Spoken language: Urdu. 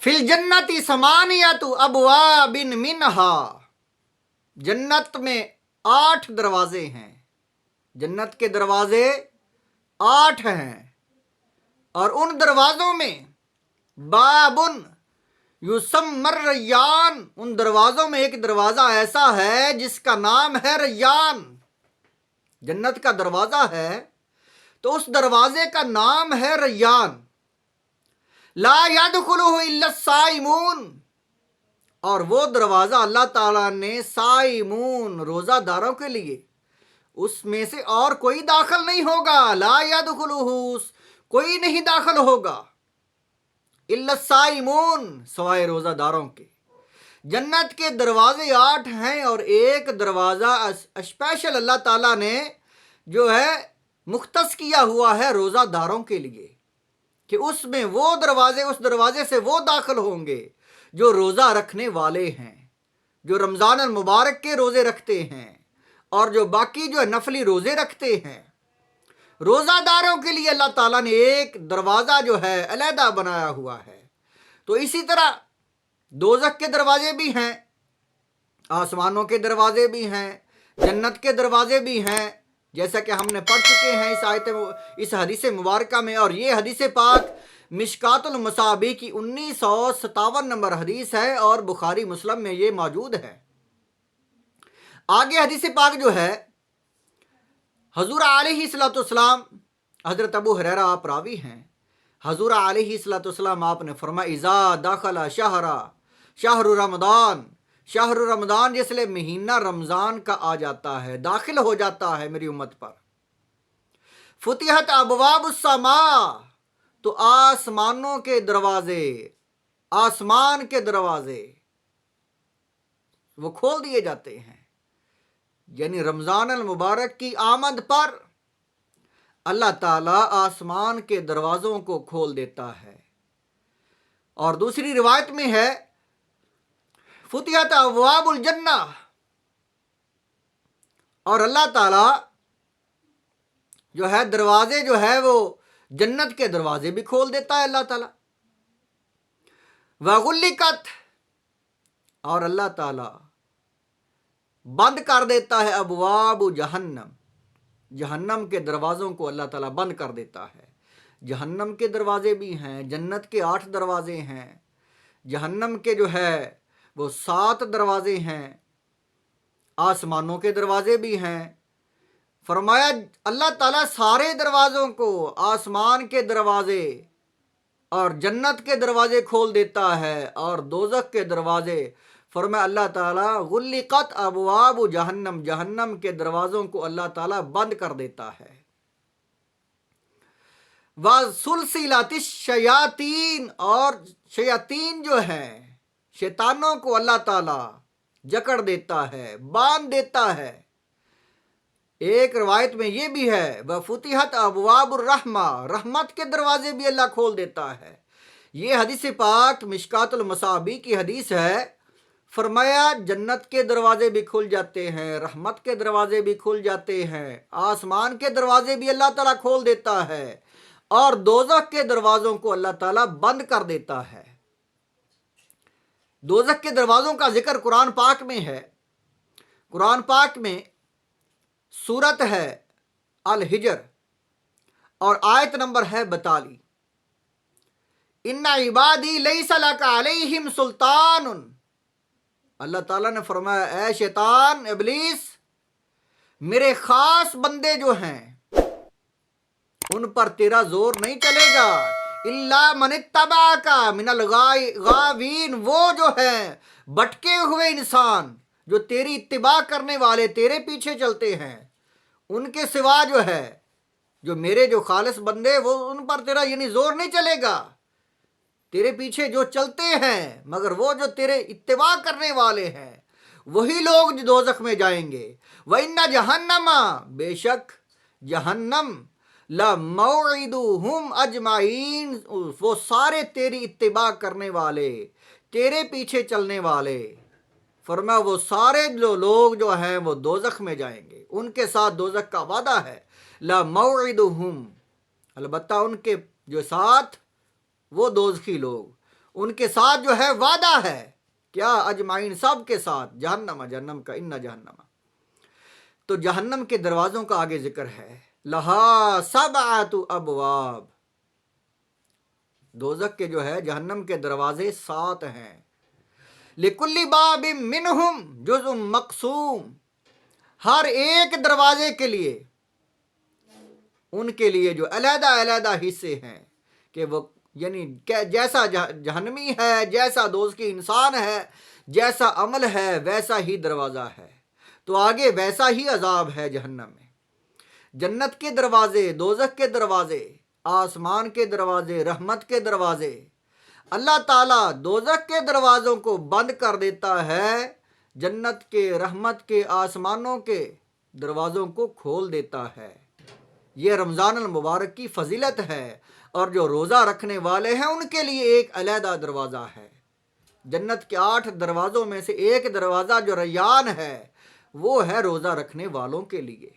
فی الجنت ثمانیۃ ابواب منہا، جنت میں 8 دروازے ہیں، جنت کے دروازے 8 ہیں، اور ان دروازوں میں بابن یسمی الریان، ان دروازوں میں ایک دروازہ ایسا ہے جس کا نام ہے ریان، جنت کا دروازہ ہے تو اس دروازے کا نام ہے ریان۔ لا يدخلہ الا الصائمون، اور وہ دروازہ اللہ تعالیٰ نے صائمون، روزہ داروں کے لیے، اس میں سے اور کوئی داخل نہیں ہوگا، لا يدخلہ، کوئی نہیں داخل ہوگا، الا الصائمون، سوائے روزہ داروں کے۔ جنت کے دروازے 8 ہیں، اور ایک دروازہ اسپیشل اللہ تعالیٰ نے جو ہے مختص کیا ہوا ہے روزہ داروں کے لیے، کہ اس میں وہ دروازے، اس دروازے سے وہ داخل ہوں گے جو روزہ رکھنے والے ہیں، جو رمضان المبارک کے روزے رکھتے ہیں، اور جو باقی جو نفلی روزے رکھتے ہیں۔ روزہ داروں کے لیے اللہ تعالیٰ نے ایک دروازہ جو ہے علیحدہ بنایا ہوا ہے۔ تو اسی طرح دوزخ کے دروازے بھی ہیں، آسمانوں کے دروازے بھی ہیں، جنت کے دروازے بھی ہیں، جیسا کہ ہم نے پڑھ چکے ہیں اس حدیث مبارکہ میں، اور یہ حدیث پاک مشکات المصابیح کی 1957 نمبر حدیث ہے، اور بخاری مسلم میں یہ موجود ہے۔ آگے حدیث پاک جو ہے، حضور علیہ الصلوۃ والسلام، حضرت ابو ہریرہ آپ راوی ہیں، حضور علیہ الصلوۃ والسلام آپ نے فرمایا اذا دخل شہر رمضان، شہر رمضان جس لئے مہینہ رمضان کا آ جاتا ہے، داخل ہو جاتا ہے میری امت پر، فتحت ابواب السماء، تو آسمانوں کے دروازے، آسمان کے دروازے وہ کھول دیے جاتے ہیں، یعنی رمضان المبارک کی آمد پر اللہ تعالیٰ آسمان کے دروازوں کو کھول دیتا ہے۔ اور دوسری روایت میں ہے فتحت ابواب الجنہ، اور اللہ تعالیٰ جو ہے دروازے جو ہے وہ جنت کے دروازے بھی کھول دیتا ہے اللہ تعالیٰ۔ وغلقت، اور اللہ تعالیٰ بند کر دیتا ہے ابواب جہنم، جہنم کے دروازوں کو اللہ تعالیٰ بند کر دیتا ہے۔ جہنم کے دروازے بھی ہیں، جنت کے 8 دروازے ہیں، جہنم کے جو ہے وہ 7 دروازے ہیں، آسمانوں کے دروازے بھی ہیں۔ فرمایا اللہ تعالیٰ سارے دروازوں کو، آسمان کے دروازے اور جنت کے دروازے کھول دیتا ہے، اور دوزخ کے دروازے، فرمایا اللہ تعالیٰ غلقت ابواب جہنم، جہنم کے دروازوں کو اللہ تعالیٰ بند کر دیتا ہے۔ وَسُلْسِلَتِ الشَّيَاطِينَ، اور شیاطین جو ہیں، شیطانوں کو اللہ تعالیٰ جکڑ دیتا ہے، باندھ دیتا ہے۔ ایک روایت میں یہ بھی ہے وَفُتِحَتْ أَبْوَابُ الرَّحْمَةِ، رحمت کے دروازے بھی اللہ کھول دیتا ہے۔ یہ حدیث پاک مشکات المصابیح کی حدیث ہے۔ فرمایا جنت کے دروازے بھی کھل جاتے ہیں، رحمت کے دروازے بھی کھل جاتے ہیں، آسمان کے دروازے بھی اللہ تعالیٰ کھول دیتا ہے، اور دوزخ کے دروازوں کو اللہ تعالیٰ بند کر دیتا ہے۔ دوزخ کے دروازوں کا ذکر قرآن پاک میں ہے۔ قرآن پاک میں سورت ہے الحجر، اور آیت نمبر ہے 42، ان عبادی لیس لک علیہم سلطان، اللہ تعالیٰ نے فرمایا اے شیطان، ابلیس، میرے خاص بندے جو ہیں ان پر تیرا زور نہیں چلے گا، الا من اتبعک من الغاوین، وہ جو ہیں بھٹکے ہوئے انسان جو تیری اتباع کرنے والے، تیرے پیچھے چلتے ہیں، ان کے سوا جو ہے جو میرے جو خالص بندے، وہ ان پر تیرا یعنی زور نہیں چلے گا، تیرے پیچھے جو چلتے ہیں، مگر وہ جو تیرے اتباع کرنے والے ہیں وہی لوگ جو دوزخ میں جائیں گے۔ وَإِنَّ جَهَنَّمَ، بے شک جہنم، لَمَوْعِدُهُمْ أَجْمَعِينَ، وہ سارے تیری اتباع کرنے والے، تیرے پیچھے چلنے والے، فرمایا وہ سارے لوگ جو ہیں وہ دوزخ میں جائیں گے، ان کے ساتھ دوزخ کا وعدہ ہے۔ لَمَوْعِدُهُمْ، البتہ ان کے جو ساتھ وہ دوزخی لوگ، ان کے ساتھ جو ہے وعدہ ہے کیا؟ اجمعین، سب کے ساتھ، جہنم کا، ان جہنم. تو جہنم کے دروازوں کا آگے ذکر ہے، لہا سبعۃ ابواب. دوزخ کے جو ہے جہنم کے دروازے 7 ہیں. لکل باب منہم جزء مقسوم. ہر ایک دروازے کے لیے، ان کے لیے جو علیحدہ علیحدہ حصے ہیں کہ وہ یعنی جیسا جہنمی ہے، جیسا دوزخی انسان ہے، جیسا عمل ہے ویسا ہی دروازہ ہے. تو آگے ویسا ہی عذاب ہے جہنم میں. جنت کے دروازے، دوزخ کے دروازے، آسمان کے دروازے، رحمت کے دروازے. اللہ تعالیٰ دوزخ کے دروازوں کو بند کر دیتا ہے، جنت کے، رحمت کے، آسمانوں کے دروازوں کو کھول دیتا ہے. یہ رمضان المبارک کی فضیلت ہے. اور جو روزہ رکھنے والے ہیں ان کے لیے ایک علیحدہ دروازہ ہے. جنت کے 8 دروازوں میں سے ایک دروازہ جو ریان ہے وہ ہے روزہ رکھنے والوں کے لیے.